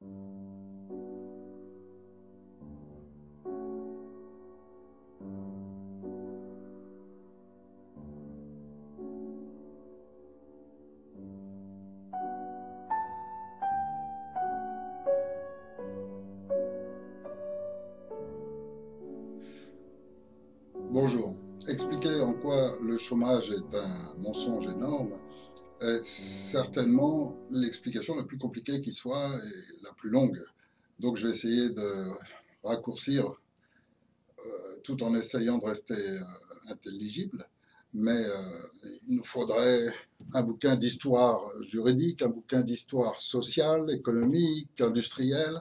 Bonjour. Expliquer en quoi le chômage est un mensonge énorme est certainement l'explication la plus compliquée qui soit et la plus longue. Donc je vais essayer de raccourcir tout en essayant de rester intelligible. Mais il nous faudrait un bouquin d'histoire juridique, un bouquin d'histoire sociale, économique, industrielle.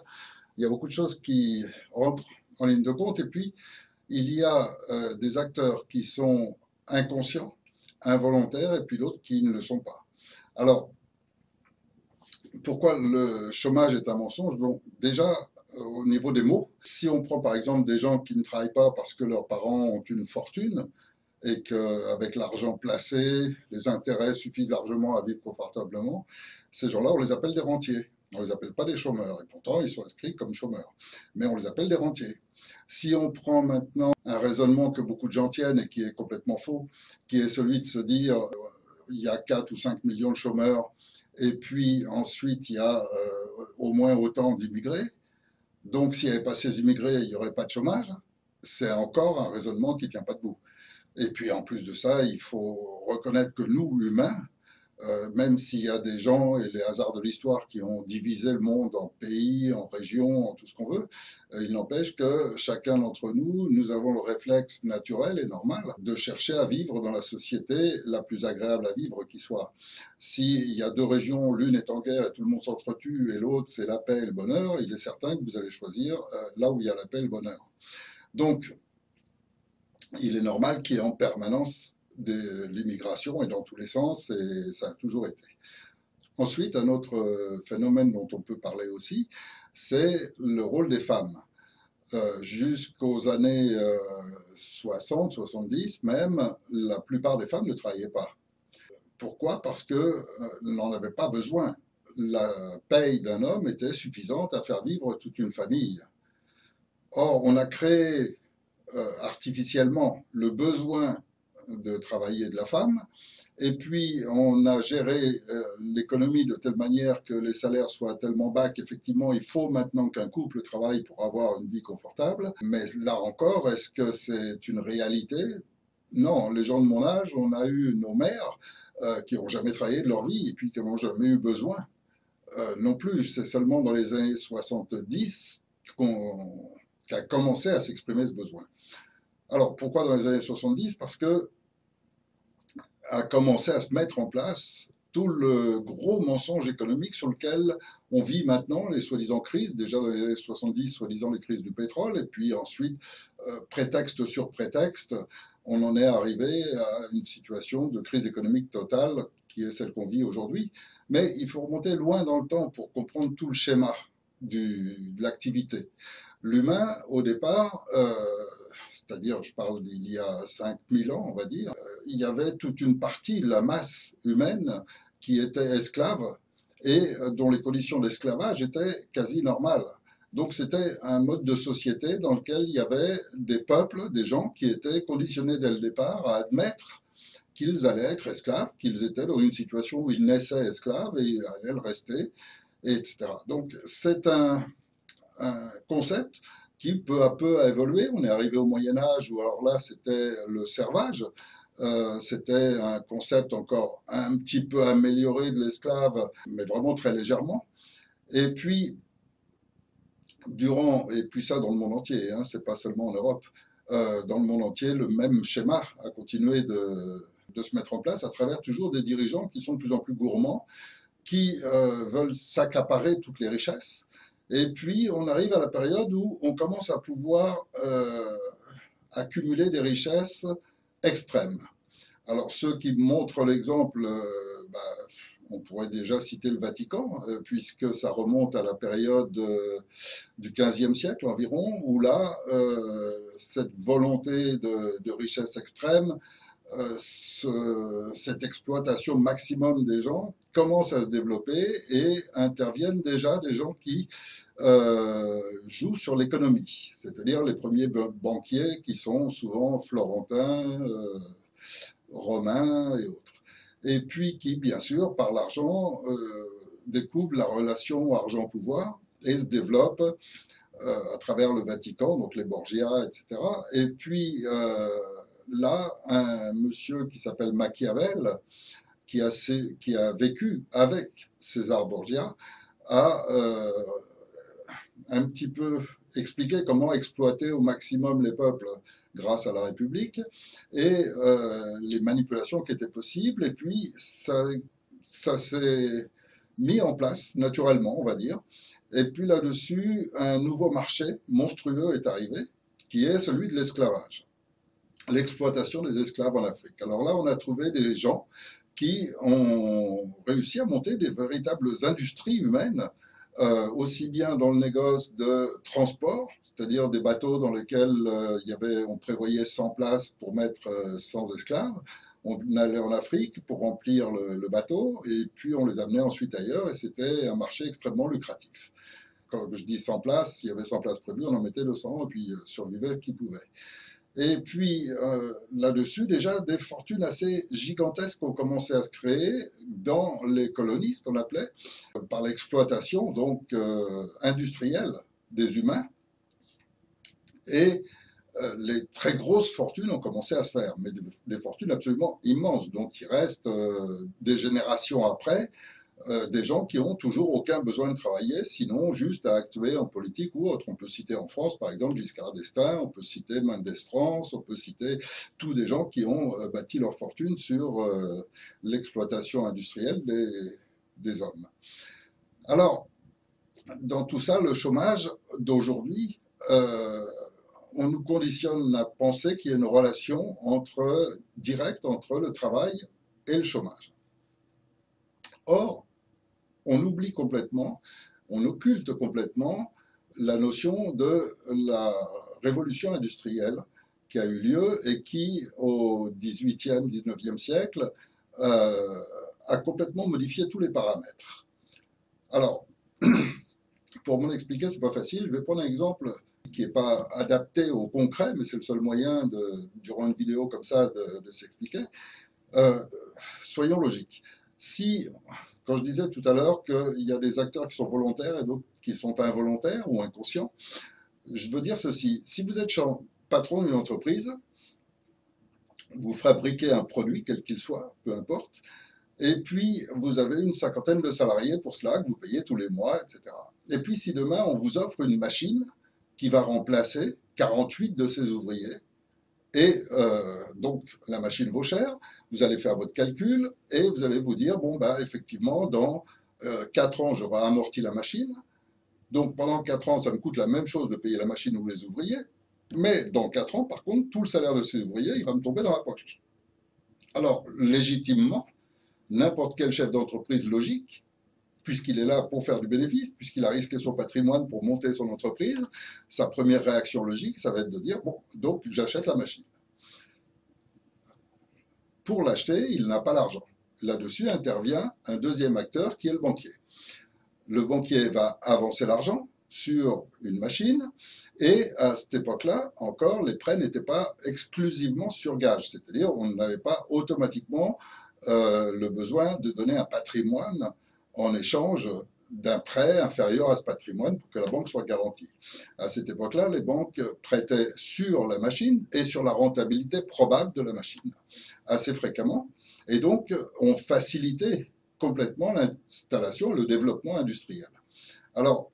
Il y a beaucoup de choses qui rentrent en ligne de compte. Et puis, il y a des acteurs qui sont inconscients, involontaires, et puis d'autres qui ne le sont pas. Alors, pourquoi le chômage est un mensonge? Donc, déjà, au niveau des mots, si on prend par exemple des gens qui ne travaillent pas parce que leurs parents ont une fortune et qu'avec l'argent placé, les intérêts suffisent largement à vivre confortablement, ces gens-là, on les appelle des rentiers. On ne les appelle pas des chômeurs, et pourtant ils sont inscrits comme chômeurs. Mais on les appelle des rentiers. Si on prend maintenant un raisonnement que beaucoup de gens tiennent et qui est complètement faux, qui est celui de se dire il y a 4 ou 5 millions de chômeurs, et puis ensuite il y a au moins autant d'immigrés, donc s'il n'y avait pas ces immigrés, il n'y aurait pas de chômage, c'est encore un raisonnement qui ne tient pas debout. Et puis en plus de ça, il faut reconnaître que nous, humains, même s'il y a des gens et les hasards de l'histoire qui ont divisé le monde en pays, en régions, en tout ce qu'on veut, il n'empêche que chacun d'entre nous, nous avons le réflexe naturel et normal de chercher à vivre dans la société la plus agréable à vivre qui soit. S'il y a deux régions, l'une est en guerre et tout le monde s'entretue, et l'autre c'est la paix et le bonheur, il est certain que vous allez choisir là où il y a la paix et le bonheur. Donc, il est normal qu'il y ait en permanence de l'immigration et dans tous les sens, et ça a toujours été. Ensuite, un autre phénomène dont on peut parler aussi, c'est le rôle des femmes. Jusqu'aux années 60, 70 même, la plupart des femmes ne travaillaient pas. Pourquoi? Parce qu'on n'en avait pas besoin. La paye d'un homme était suffisante à faire vivre toute une famille. Or, on a créé artificiellement le besoin de travailler de la femme, et puis on a géré l'économie de telle manière que les salaires soient tellement bas qu'effectivement il faut maintenant qu'un couple travaille pour avoir une vie confortable. Mais là encore, est-ce que c'est une réalité? Non, les gens de mon âge, on a eu nos mères qui n'ont jamais travaillé de leur vie et puis qui n'ont jamais eu besoin non plus. C'est seulement dans les années 70 qu'a commencé à s'exprimer ce besoin. Alors pourquoi dans les années 70? Parce que a commencé à se mettre en place tout le gros mensonge économique sur lequel on vit maintenant, les soi-disant crises, déjà dans les années 70, soi-disant les crises du pétrole, et puis ensuite, prétexte sur prétexte, on en est arrivé à une situation de crise économique totale qui est celle qu'on vit aujourd'hui. Mais il faut remonter loin dans le temps pour comprendre tout le schéma de l'activité. L'humain, au départ, c'est-à-dire, je parle d'il y a 5000 ans, on va dire, il y avait toute une partie de la masse humaine qui était esclave et dont les conditions d'esclavage étaient quasi normales. Donc c'était un mode de société dans lequel il y avait des peuples, des gens qui étaient conditionnés dès le départ à admettre qu'ils allaient être esclaves, qu'ils étaient dans une situation où ils naissaient esclaves et ils allaient le rester, etc. Donc c'est un concept qui peu à peu a évolué. On est arrivé au Moyen Âge où alors là c'était le servage. C'était un concept encore un petit peu amélioré de l'esclave, mais vraiment très légèrement. Et puis, et puis ça dans le monde entier, hein, c'est pas seulement en Europe, dans le monde entier, le même schéma a continué de se mettre en place à travers toujours des dirigeants qui sont de plus en plus gourmands, qui veulent s'accaparer toutes les richesses. Et puis, on arrive à la période où on commence à pouvoir accumuler des richesses extrêmes. Alors, ceux qui montrent l'exemple, bah, on pourrait déjà citer le Vatican, puisque ça remonte à la période du XVe siècle environ, où là, cette volonté de richesse extrême cette exploitation maximum des gens commence à se développer et interviennent déjà des gens qui jouent sur l'économie, c'est-à-dire les premiers banquiers qui sont souvent florentins, romains et autres. Et puis qui, bien sûr, par l'argent, découvrent la relation argent-pouvoir et se développent à travers le Vatican, donc les Borgia, etc. Et puis là, un monsieur qui s'appelle Machiavel, qui a vécu avec César Borgia, a un petit peu expliqué comment exploiter au maximum les peuples grâce à la République et les manipulations qui étaient possibles. Et puis, ça s'est mis en place naturellement, on va dire. Et puis là-dessus, un nouveau marché monstrueux est arrivé, qui est celui de l'esclavage, l'exploitation des esclaves en Afrique. Alors là, on a trouvé des gens qui ont réussi à monter des véritables industries humaines, aussi bien dans le négoce de transport, c'est-à-dire des bateaux dans lesquels on prévoyait 100 places pour mettre 100 esclaves. On allait en Afrique pour remplir le bateau et puis on les amenait ensuite ailleurs et c'était un marché extrêmement lucratif. Quand je dis 100 places, il y avait 100 places prévues, on en mettait 200 et puis survivait qui pouvait. Et puis là-dessus, déjà, des fortunes assez gigantesques ont commencé à se créer dans les colonies, ce qu'on appelait, par l'exploitation donc industrielle des humains. Et les très grosses fortunes ont commencé à se faire, mais des fortunes absolument immenses, dont il reste des générations après des gens qui ont toujours aucun besoin de travailler, sinon juste à actuer en politique ou autre. On peut citer en France, par exemple, Giscard d'Estaing, on peut citer Mendes France, on peut citer tous des gens qui ont bâti leur fortune sur l'exploitation industrielle des hommes. Alors, dans tout ça, le chômage d'aujourd'hui, on nous conditionne à penser qu'il y a une relation directe entre le travail et le chômage. Or, on oublie complètement, on occulte complètement la notion de la révolution industrielle qui a eu lieu et qui, au XVIIIe, XIXe siècle, a complètement modifié tous les paramètres. Alors, pour m'en expliquer, c'est pas facile. Je vais prendre un exemple qui n'est pas adapté au concret, mais c'est le seul moyen, durant une vidéo comme ça, de s'expliquer. Soyons logiques. Si, quand je disais tout à l'heure qu'il y a des acteurs qui sont volontaires et d'autres qui sont involontaires ou inconscients, je veux dire ceci. Si vous êtes patron d'une entreprise, vous fabriquez un produit, quel qu'il soit, peu importe, et puis vous avez une cinquantaine de salariés pour cela, que vous payez tous les mois, etc. Et puis si demain on vous offre une machine qui va remplacer 48 de ces ouvriers, et donc, la machine vaut cher, vous allez faire votre calcul et vous allez vous dire, bon, bah, effectivement, dans 4 ans, j'aurai amorti la machine. Donc, pendant 4 ans, ça me coûte la même chose de payer la machine ou les ouvriers. Mais dans 4 ans, par contre, tout le salaire de ces ouvriers, il va me tomber dans la poche. Alors, légitimement, n'importe quel chef d'entreprise logique, puisqu'il est là pour faire du bénéfice, puisqu'il a risqué son patrimoine pour monter son entreprise, sa première réaction logique, ça va être de dire, bon, donc j'achète la machine. Pour l'acheter, il n'a pas l'argent. Là-dessus intervient un deuxième acteur qui est le banquier. Le banquier va avancer l'argent sur une machine et à cette époque-là, encore, les prêts n'étaient pas exclusivement sur gage, c'est-à-dire on n'avait pas automatiquement le besoin de donner un patrimoine en échange d'un prêt inférieur à ce patrimoine pour que la banque soit garantie. À cette époque-là, les banques prêtaient sur la machine et sur la rentabilité probable de la machine, assez fréquemment, et donc ont facilité complètement l'installation et le développement industriel. Alors,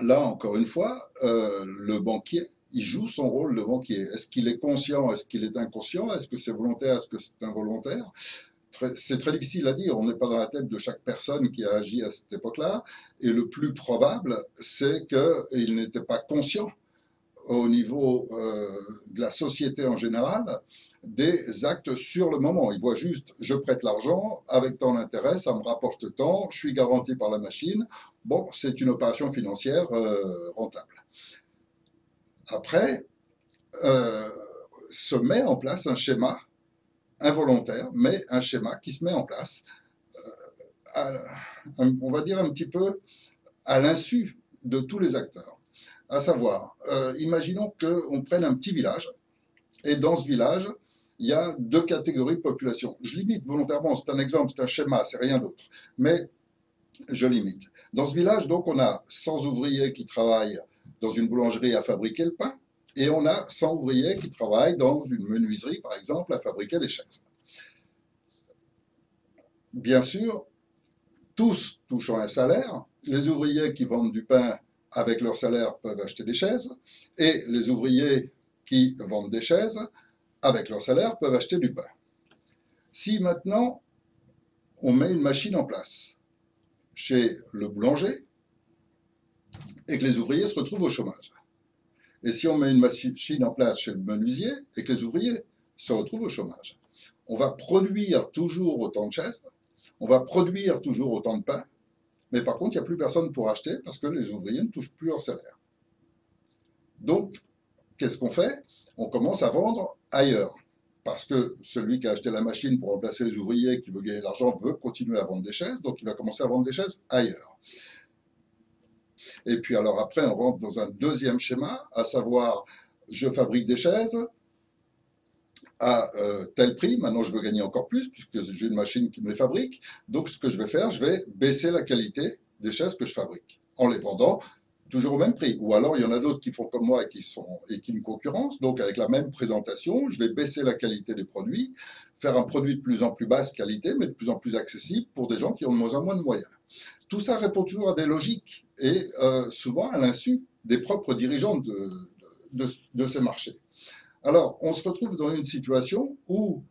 là, encore une fois, le banquier, il joue son rôle de banquier. Est-ce qu'il est conscient? Est-ce qu'il est inconscient? Est-ce que c'est volontaire? Est-ce que c'est involontaire? C'est très difficile à dire, on n'est pas dans la tête de chaque personne qui a agi à cette époque-là, et le plus probable, c'est qu'il n'était pas conscient au niveau de la société en général des actes sur le moment. Il voit juste, je prête l'argent, avec tant d'intérêt, ça me rapporte tant, je suis garanti par la machine, bon, c'est une opération financière rentable. Après, se met en place un schéma involontaire, mais un schéma qui se met en place, on va dire un petit peu à l'insu de tous les acteurs. À savoir, imaginons qu'on prenne un petit village, et dans ce village, il y a deux catégories de population. Je limite volontairement, c'est un exemple, c'est un schéma, c'est rien d'autre. Mais je limite. Dans ce village, donc, on a 100 ouvriers qui travaillent dans une boulangerie à fabriquer le pain, et on a 100 ouvriers qui travaillent dans une menuiserie, par exemple, à fabriquer des chaises. Bien sûr, tous touchant un salaire, les ouvriers qui vendent du pain avec leur salaire peuvent acheter des chaises, et les ouvriers qui vendent des chaises avec leur salaire peuvent acheter du pain. Si maintenant on met une machine en place chez le boulanger et que les ouvriers se retrouvent au chômage, et si on met une machine en place chez le menuisier et que les ouvriers se retrouvent au chômage, on va produire toujours autant de chaises, on va produire toujours autant de pain, mais par contre, il n'y a plus personne pour acheter parce que les ouvriers ne touchent plus leur salaire. Donc, qu'est-ce qu'on fait? On commence à vendre ailleurs. Parce que celui qui a acheté la machine pour remplacer les ouvriers, qui veut gagner de l'argent, veut continuer à vendre des chaises, donc il va commencer à vendre des chaises ailleurs. Et puis alors après, on rentre dans un deuxième schéma, à savoir, je fabrique des chaises à tel prix, maintenant je veux gagner encore plus, puisque j'ai une machine qui me les fabrique, donc ce que je vais faire, je vais baisser la qualité des chaises que je fabrique, en les vendant toujours au même prix. Ou alors, il y en a d'autres qui font comme moi et qui me concurrencent. Donc, avec la même présentation, je vais baisser la qualité des produits, faire un produit de plus en plus basse qualité, mais de plus en plus accessible pour des gens qui ont de moins en moins de moyens. Tout ça répond toujours à des logiques et souvent à l'insu des propres dirigeants de ces marchés. Alors, on se retrouve dans une situation où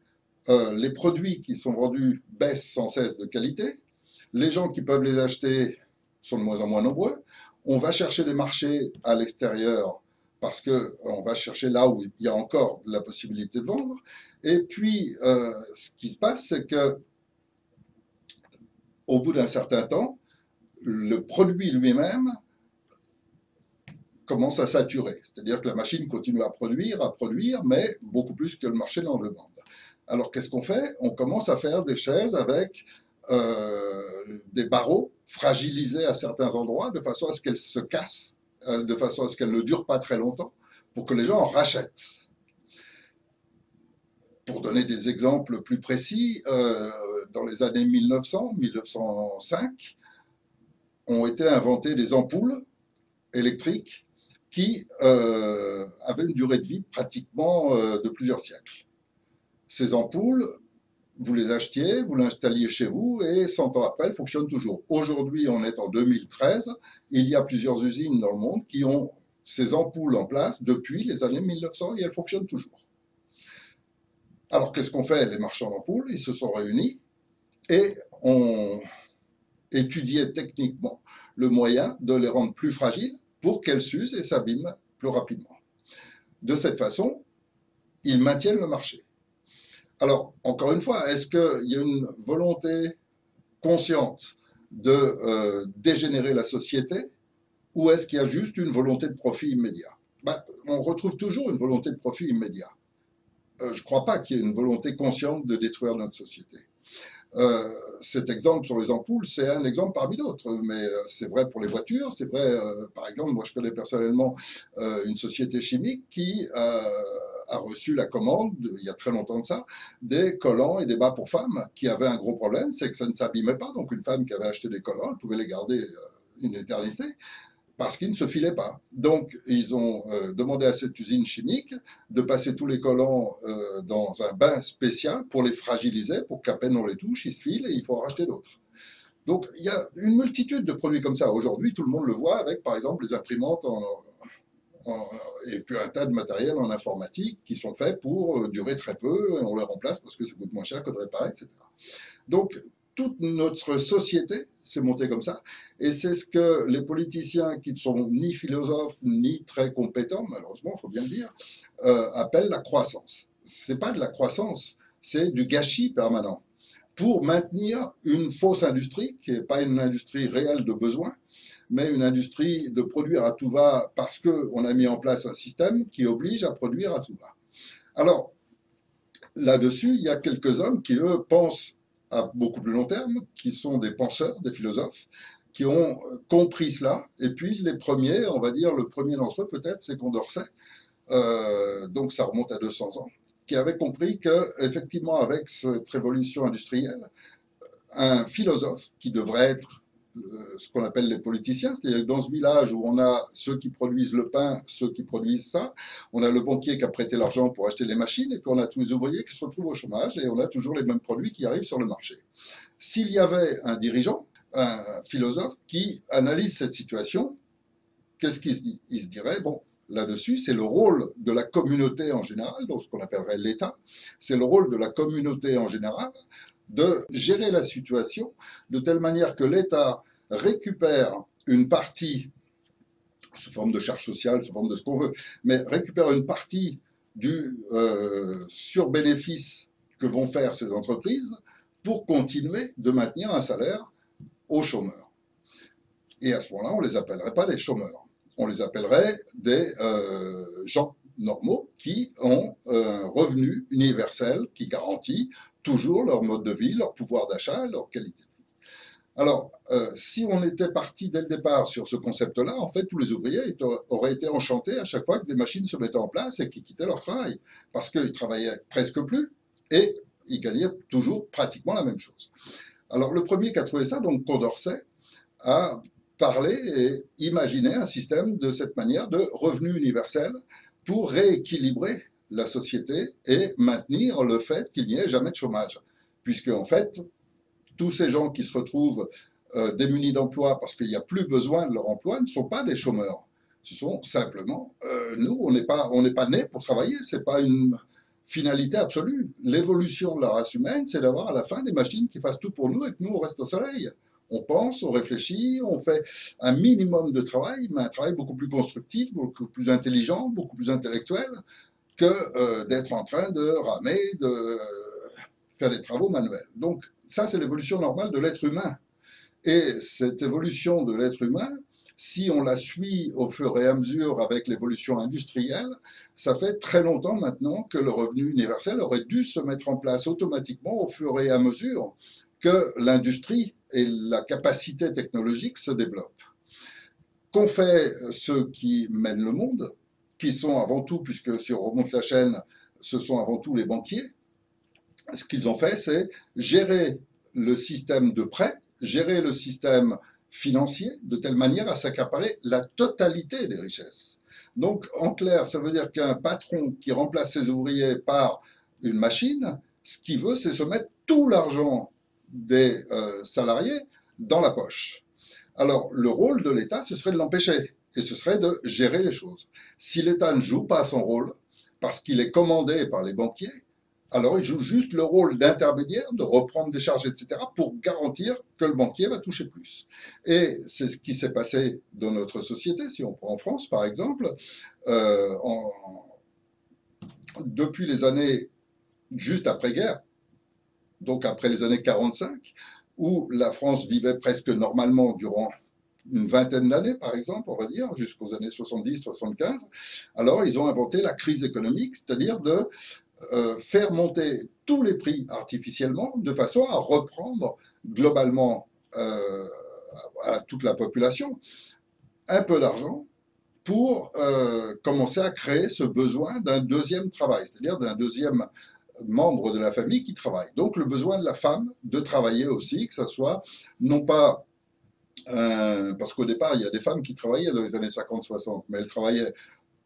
les produits qui sont vendus baissent sans cesse de qualité, les gens qui peuvent les acheter sont de moins en moins nombreux, on va chercher des marchés à l'extérieur parce qu'on va chercher là où il y a encore la possibilité de vendre. Et puis, ce qui se passe, c'est que au bout d'un certain temps, le produit lui-même commence à saturer. C'est-à-dire que la machine continue à produire, mais beaucoup plus que le marché n'en demande. Alors, qu'est-ce qu'on fait? On commence à faire des chaises avec des barreaux fragilisés à certains endroits de façon à ce qu'elles se cassent, de façon à ce qu'elles ne durent pas très longtemps, pour que les gens en rachètent. Pour donner des exemples plus précis, dans les années 1900-1905, ont été inventées des ampoules électriques qui avaient une durée de vie pratiquement de plusieurs siècles. Ces ampoules, vous les achetiez, vous l'installiez chez vous et 100 ans après, elles fonctionnent toujours. Aujourd'hui, on est en 2013, il y a plusieurs usines dans le monde qui ont ces ampoules en place depuis les années 1900 et elles fonctionnent toujours. Alors, qu'est-ce qu'on fait? Les marchands d'ampoules, ils se sont réunis et ont étudié techniquement le moyen de les rendre plus fragiles pour qu'elles s'usent et s'abîment plus rapidement. De cette façon, ils maintiennent le marché. Alors, encore une fois, est-ce qu'il y a une volonté consciente de dégénérer la société ou est-ce qu'il y a juste une volonté de profit immédiat? On retrouve toujours une volonté de profit immédiat. Je ne crois pas qu'il y ait une volonté consciente de détruire notre société. Cet exemple sur les ampoules, c'est un exemple parmi d'autres, mais c'est vrai pour les voitures, c'est vrai, par exemple, moi je connais personnellement une société chimique qui a reçu la commande, il y a très longtemps de ça, des collants et des bas pour femmes qui avaient un gros problème, c'est que ça ne s'abîmait pas, donc une femme qui avait acheté des collants, elle pouvait les garder une éternité, parce qu'ils ne se filaient pas. Donc, ils ont demandé à cette usine chimique de passer tous les collants dans un bain spécial pour les fragiliser, pour qu'à peine on les touche, ils se filent et il faut en racheter d'autres. Donc, il y a une multitude de produits comme ça. Aujourd'hui, tout le monde le voit avec, par exemple, les imprimantes et puis un tas de matériel en informatique qui sont faits pour durer très peu et on les remplace parce que ça coûte moins cher que de réparer, etc. Donc, toute notre société s'est montée comme ça. Et c'est ce que les politiciens qui ne sont ni philosophes ni très compétents, malheureusement, il faut bien le dire, appellent la croissance. Ce n'est pas de la croissance, c'est du gâchis permanent pour maintenir une fausse industrie qui n'est pas une industrie réelle de besoin, mais une industrie de produire à tout va parce qu'on a mis en place un système qui oblige à produire à tout va. Alors, Là-dessus, il y a quelques hommes qui, eux, pensent à beaucoup plus long terme, qui sont des penseurs, des philosophes, qui ont compris cela. Et puis les premiers, on va dire, le premier d'entre eux peut-être, c'est Condorcet, donc ça remonte à 200 ans, qui avait compris que effectivement avec cette révolution industrielle, un philosophe qui devrait être ce qu'on appelle les politiciens, c'est-à-dire que dans ce village où on a ceux qui produisent le pain, ceux qui produisent ça, on a le banquier qui a prêté l'argent pour acheter les machines, et puis on a tous les ouvriers qui se retrouvent au chômage, et on a toujours les mêmes produits qui arrivent sur le marché. S'il y avait un dirigeant, un philosophe qui analyse cette situation, qu'est-ce qu'il se dit? Il se dirait, bon, là-dessus, c'est le rôle de la communauté en général, donc ce qu'on appellerait l'État, c'est le rôle de la communauté en général de gérer la situation de telle manière que l'État récupère une partie, sous forme de charge sociale, sous forme de ce qu'on veut, mais récupère une partie du surbénéfice que vont faire ces entreprises pour continuer de maintenir un salaire aux chômeurs. Et à ce moment-là, on ne les appellerait pas des chômeurs. On les appellerait des gens normaux qui ont un revenu universel qui garantit toujours leur mode de vie, leur pouvoir d'achat, leur qualité de vie. Alors, si on était parti dès le départ sur ce concept-là, en fait, tous les ouvriers auraient été enchantés à chaque fois que des machines se mettaient en place et qu'ils quittaient leur travail, parce qu'ils travaillaient presque plus et ils gagnaient toujours pratiquement la même chose. Alors, le premier qui a trouvé ça, donc Condorcet, a parlé et imaginé un système de cette manière de revenu universel pour rééquilibrer la société et maintenir le fait qu'il n'y ait jamais de chômage. Puisque, en fait, tous ces gens qui se retrouvent démunis d'emploi parce qu'il n'y a plus besoin de leur emploi ne sont pas des chômeurs. Ce sont simplement, nous, on n'est pas nés pour travailler, ce n'est pas une finalité absolue. L'évolution de la race humaine, c'est d'avoir à la fin des machines qui fassent tout pour nous et que nous, on reste au soleil. On pense, on réfléchit, on fait un minimum de travail, mais un travail beaucoup plus constructif, beaucoup plus intelligent, beaucoup plus intellectuel que d'être en train de ramer, de faire des travaux manuels. Donc, ça, c'est l'évolution normale de l'être humain. Et cette évolution de l'être humain, si on la suit au fur et à mesure avec l'évolution industrielle, ça fait très longtemps maintenant que le revenu universel aurait dû se mettre en place automatiquement au fur et à mesure que l'industrie et la capacité technologique se développent. Qu'ont fait ceux qui mènent le monde, qui sont avant tout, puisque si on remonte la chaîne, ce sont avant tout les banquiers, ce qu'ils ont fait, c'est gérer le système de prêt, gérer le système financier de telle manière à s'accaparer la totalité des richesses. Donc, en clair, ça veut dire qu'un patron qui remplace ses ouvriers par une machine, ce qu'il veut, c'est se mettre tout l'argent des salariés dans la poche. Alors, le rôle de l'État, ce serait de l'empêcher, et ce serait de gérer les choses. Si l'État ne joue pas son rôle, parce qu'il est commandé par les banquiers, alors il joue juste le rôle d'intermédiaire, de reprendre des charges, etc., pour garantir que le banquier va toucher plus. Et c'est ce qui s'est passé dans notre société, si on prend en France par exemple, depuis les années juste après-guerre, donc après les années 45, où la France vivait presque normalement durant une vingtaine d'années, par exemple, on va dire, jusqu'aux années 70-75, alors ils ont inventé la crise économique, c'est-à-dire de faire monter tous les prix artificiellement de façon à reprendre globalement à toute la population un peu d'argent pour commencer à créer ce besoin d'un deuxième travail, c'est-à-dire d'un deuxième membre de la famille qui travaille. Donc le besoin de la femme de travailler aussi, que ce soit non pas parce qu'au départ, il y a des femmes qui travaillaient dans les années 50-60, mais elles travaillaient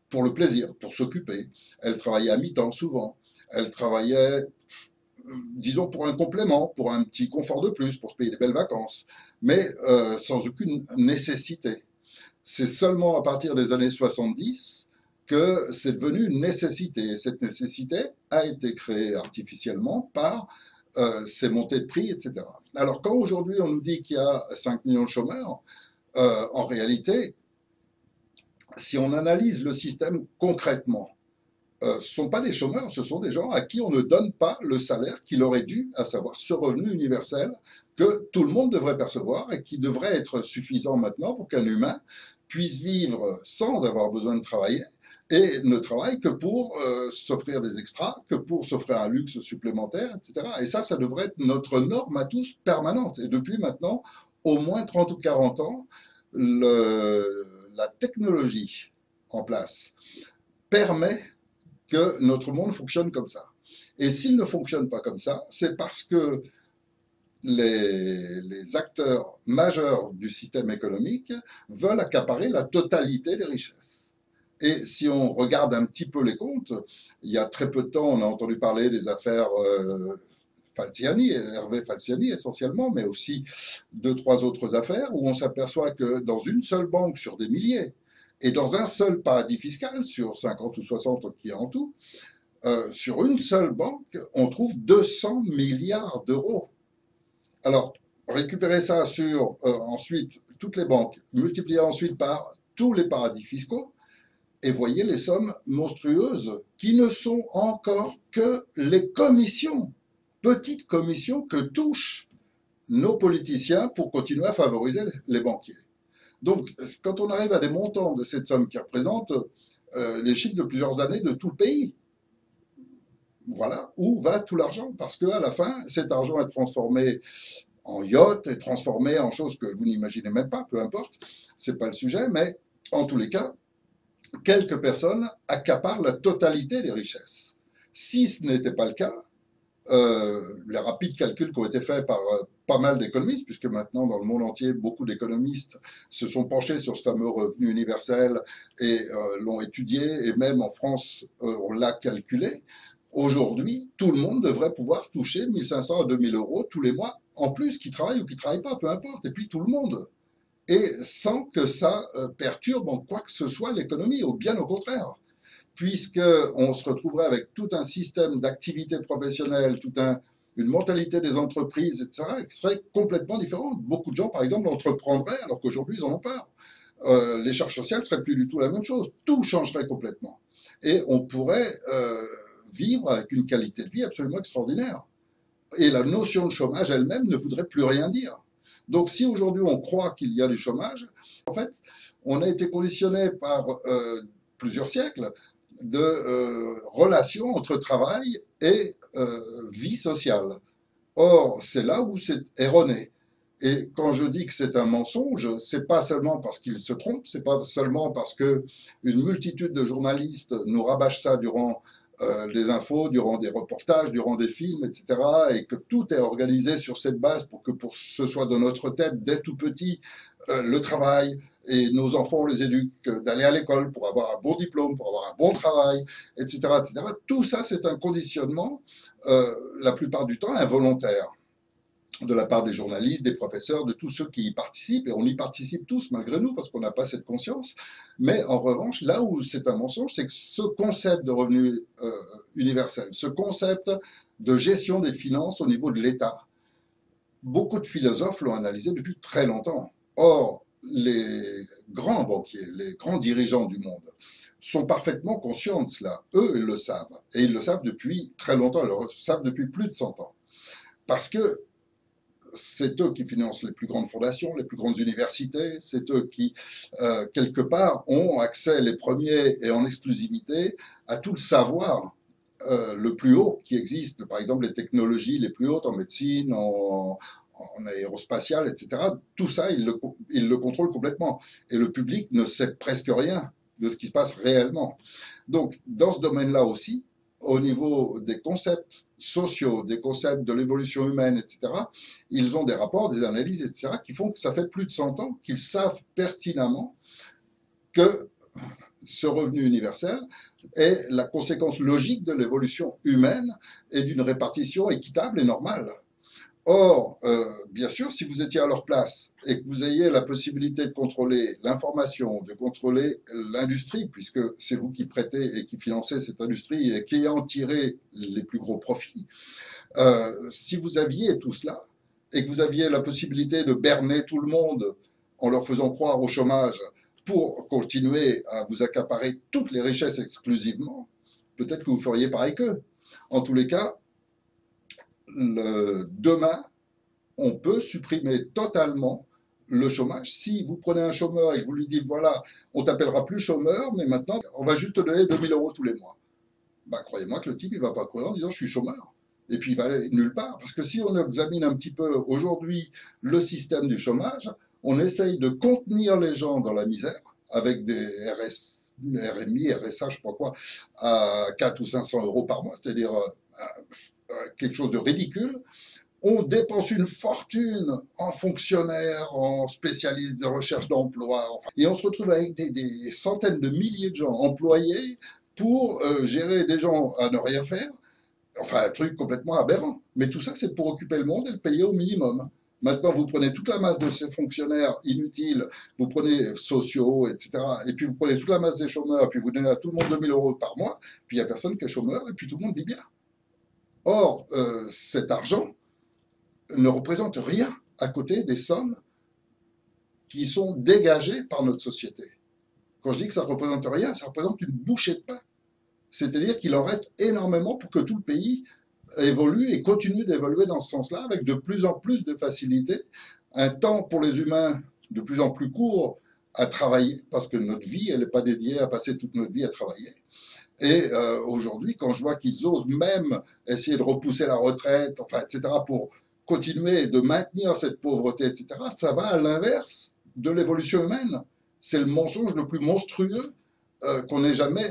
pour le plaisir, pour s'occuper. Elles travaillaient à mi-temps souvent. Elles travaillaient, disons, pour un complément, pour un petit confort de plus, pour se payer des belles vacances, mais sans aucune nécessité. C'est seulement à partir des années 70 que c'est devenu une nécessité. Et cette nécessité a été créée artificiellement par ces montées de prix, etc. Alors quand aujourd'hui on nous dit qu'il y a 5 millions de chômeurs, en réalité, si on analyse le système concrètement, ce ne sont pas des chômeurs, ce sont des gens à qui on ne donne pas le salaire qu'il aurait dû, à savoir ce revenu universel que tout le monde devrait percevoir et qui devrait être suffisant maintenant pour qu'un humain puisse vivre sans avoir besoin de travailler, et ne travaillent que pour s'offrir des extras, que pour s'offrir un luxe supplémentaire, etc. Et ça devrait être notre norme à tous permanente. Et depuis maintenant au moins 30 ou 40 ans, la technologie en place permet que notre monde fonctionne comme ça. Et s'il ne fonctionne pas comme ça, c'est parce que les acteurs majeurs du système économique veulent accaparer la totalité des richesses. Et si on regarde un petit peu les comptes, il y a très peu de temps, on a entendu parler des affaires Falciani, Hervé Falciani essentiellement, mais aussi deux, trois autres affaires où on s'aperçoit que dans une seule banque sur des milliers et dans un seul paradis fiscal sur 50 ou 60 qui est en tout, sur une seule banque, on trouve 200 milliards d'euros. Alors, récupérer ça sur ensuite toutes les banques, multiplier ensuite par tous les paradis fiscaux, et voyez les sommes monstrueuses qui ne sont encore que les commissions, petites commissions que touchent nos politiciens pour continuer à favoriser les banquiers. Donc, quand on arrive à des montants de cette somme qui représentent les chiffres de plusieurs années de tout le pays, voilà où va tout l'argent, parce qu'à la fin, cet argent est transformé en yacht, est transformé en choses que vous n'imaginez même pas, peu importe, c'est pas le sujet, mais en tous les cas, quelques personnes accaparent la totalité des richesses. Si ce n'était pas le cas, les rapides calculs qui ont été faits par pas mal d'économistes, puisque maintenant dans le monde entier, beaucoup d'économistes se sont penchés sur ce fameux revenu universel et l'ont étudié, et même en France, on l'a calculé. Aujourd'hui, tout le monde devrait pouvoir toucher 1 500 à 2 000 euros tous les mois, en plus, qui travaille ou qui ne travaille pas, peu importe, et puis tout le monde. Et sans que ça perturbe en quoi que ce soit l'économie, ou bien au contraire, puisqu'on se retrouverait avec tout un système d'activité professionnelle, une mentalité des entreprises, etc., qui serait complètement différente. Beaucoup de gens, par exemple, entreprendraient alors qu'aujourd'hui, ils en ont peur. Les charges sociales ne seraient plus du tout la même chose. Tout changerait complètement. Et on pourrait vivre avec une qualité de vie absolument extraordinaire. Et la notion de chômage elle-même ne voudrait plus rien dire. Donc si aujourd'hui on croit qu'il y a du chômage, en fait, on a été conditionné par plusieurs siècles de relations entre travail et vie sociale. Or, c'est là où c'est erroné. Et quand je dis que c'est un mensonge, c'est pas seulement parce qu'il se trompe, c'est pas seulement parce que une multitude de journalistes nous rabâchent ça durant des infos, durant des reportages, durant des films, etc., et que tout est organisé sur cette base pour que ce soit dans notre tête dès tout petit, le travail, et nos enfants, on les éduque d'aller à l'école pour avoir un bon diplôme, pour avoir un bon travail, etc., etc. Tout ça, c'est un conditionnement, la plupart du temps involontaire, de la part des journalistes, des professeurs, de tous ceux qui y participent, et on y participe tous malgré nous parce qu'on n'a pas cette conscience. Mais en revanche, là où c'est un mensonge, c'est que ce concept de revenu universel, ce concept de gestion des finances au niveau de l'État, beaucoup de philosophes l'ont analysé depuis très longtemps. Or, les grands banquiers, les grands dirigeants du monde sont parfaitement conscients de cela. Eux, ils le savent. Et ils le savent depuis très longtemps, ils le savent depuis plus de 100 ans. Parce que c'est eux qui financent les plus grandes fondations, les plus grandes universités, c'est eux qui, quelque part, ont accès les premiers et en exclusivité à tout le savoir le plus haut qui existe, par exemple les technologies les plus hautes en médecine, en aérospatiale, etc. Tout ça, ils le contrôlent complètement. Et le public ne sait presque rien de ce qui se passe réellement. Donc, dans ce domaine-là aussi, au niveau des concepts sociaux, des concepts de l'évolution humaine, etc., ils ont des rapports, des analyses, etc., qui font que ça fait plus de 100 ans qu'ils savent pertinemment que ce revenu universel est la conséquence logique de l'évolution humaine et d'une répartition équitable et normale. Or, bien sûr, si vous étiez à leur place et que vous ayez la possibilité de contrôler l'information, de contrôler l'industrie, puisque c'est vous qui prêtez et qui financez cette industrie et qui en tirez les plus gros profits, si vous aviez tout cela et que vous aviez la possibilité de berner tout le monde en leur faisant croire au chômage pour continuer à vous accaparer toutes les richesses exclusivement, peut-être que vous feriez pareil qu'eux. En tous les cas, demain, on peut supprimer totalement le chômage. Si vous prenez un chômeur et que vous lui dites, voilà, on t'appellera plus chômeur, mais maintenant, on va juste te donner 2 000 € tous les mois. Bah, croyez-moi que le type, il va pas courir en disant, je suis chômeur. Et puis, il va aller nulle part. Parce que si on examine un petit peu aujourd'hui le système du chômage, on essaye de contenir les gens dans la misère avec des RMI, RSA, je sais pas quoi, à 400 ou 500 € par mois, c'est-à-dire quelque chose de ridicule. On dépense une fortune en fonctionnaires, en spécialistes de recherche d'emploi, enfin, et on se retrouve avec des centaines de milliers de gens employés pour gérer des gens à ne rien faire, enfin un truc complètement aberrant. Mais tout ça, c'est pour occuper le monde et le payer au minimum. Maintenant, vous prenez toute la masse de ces fonctionnaires inutiles, vous prenez sociaux, etc., et puis vous prenez toute la masse des chômeurs, puis vous donnez à tout le monde 2 000 € par mois, puis il n'y a personne qui est chômeur, et puis tout le monde vit bien. Or, cet argent ne représente rien à côté des sommes qui sont dégagées par notre société. Quand je dis que ça ne représente rien, ça représente une bouchée de pain. C'est-à-dire qu'il en reste énormément pour que tout le pays évolue et continue d'évoluer dans ce sens-là, avec de plus en plus de facilité, un temps pour les humains de plus en plus court à travailler, parce que notre vie, elle n'est pas dédiée à passer toute notre vie à travailler. Et aujourd'hui, quand je vois qu'ils osent même essayer de repousser la retraite, enfin, etc., pour continuer de maintenir cette pauvreté, etc., ça va à l'inverse de l'évolution humaine. C'est le mensonge le plus monstrueux qu'on ait jamais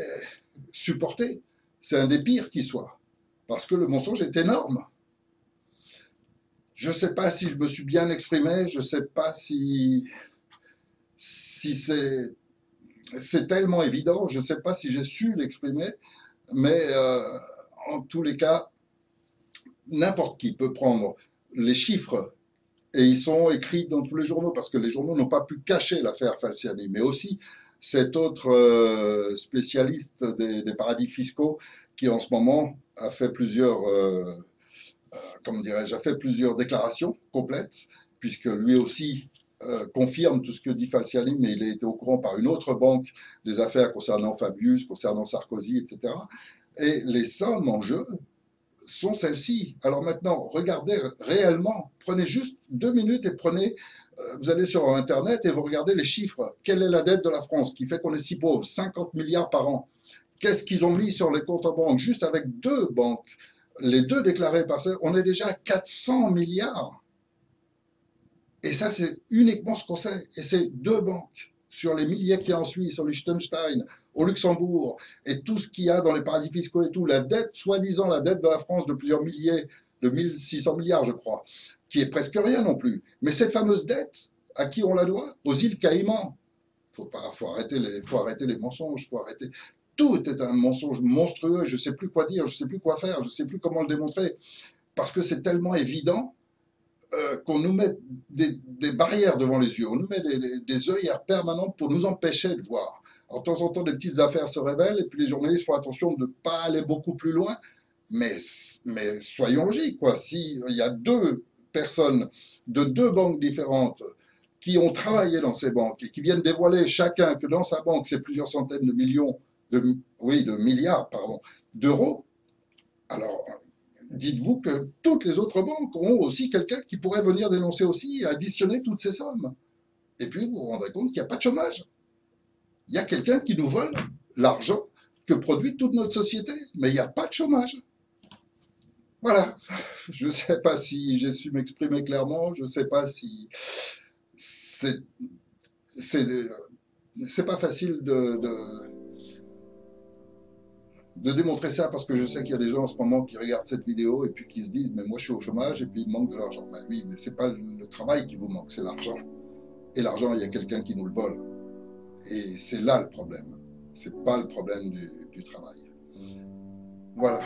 supporté. C'est un des pires qui soit, parce que le mensonge est énorme. Je ne sais pas si je me suis bien exprimé, je ne sais pas si c'est tellement évident, je ne sais pas si j'ai su l'exprimer, mais en tous les cas, n'importe qui peut prendre les chiffres, et ils sont écrits dans tous les journaux, parce que les journaux n'ont pas pu cacher l'affaire Falciani, mais aussi cet autre spécialiste des paradis fiscaux qui en ce moment a fait plusieurs, comment dirais-je, a fait plusieurs déclarations complètes, puisque lui aussi confirme tout ce que dit Falciani, mais il a été au courant par une autre banque des affaires concernant Fabius, concernant Sarkozy, etc. Et les sommes en jeu sont celles-ci. Alors maintenant, regardez réellement, prenez juste 2 minutes et prenez, vous allez sur Internet et vous regardez les chiffres. Quelle est la dette de la France qui fait qu'on est si pauvre? 50 milliards par an. Qu'est-ce qu'ils ont mis sur les comptes en banque? Juste avec 2 banques, les 2 déclarés par ça, on est déjà à 400 milliards. Et ça, c'est uniquement ce qu'on sait. Et c'est 2 banques sur les milliers qu'il y a en Suisse, au Liechtenstein, au Luxembourg, et tout ce qu'il y a dans les paradis fiscaux et tout. La dette, soi-disant la dette de la France de plusieurs milliers, de 1600 milliards, je crois, qui est presque rien non plus. Mais cette fameuse dette, à qui on la doit? Aux îles Caïmans. Faut arrêter les mensonges, faut arrêter. Tout est un mensonge monstrueux. Je ne sais plus quoi dire, je ne sais plus quoi faire, je ne sais plus comment le démontrer. Parce que c'est tellement évident qu'on nous met des barrières devant les yeux, on nous met des œillères permanentes pour nous empêcher de voir. Alors, de temps en temps, des petites affaires se révèlent et puis les journalistes font attention de ne pas aller beaucoup plus loin. Mais soyons logiques, quoi. S'il y a 2 personnes de 2 banques différentes qui ont travaillé dans ces banques et qui viennent dévoiler chacun que dans sa banque, c'est plusieurs centaines de millions, de milliards, pardon, d'euros, alors dites-vous que toutes les autres banques ont aussi quelqu'un qui pourrait venir dénoncer aussi et additionner toutes ces sommes. Et puis vous vous rendrez compte qu'il n'y a pas de chômage. Il y a quelqu'un qui nous vole l'argent que produit toute notre société, mais il n'y a pas de chômage. Voilà. Je ne sais pas si j'ai su m'exprimer clairement, je ne sais pas si c'est pas facile de démontrer ça parce que je sais qu'il y a des gens en ce moment qui regardent cette vidéo et puis qui se disent mais moi je suis au chômage et puis il me manque de l'argent. Ben oui, mais c'est pas le travail qui vous manque, c'est l'argent. Et l'argent, il y a quelqu'un qui nous le vole. Et c'est là le problème. C'est pas le problème du travail. Voilà.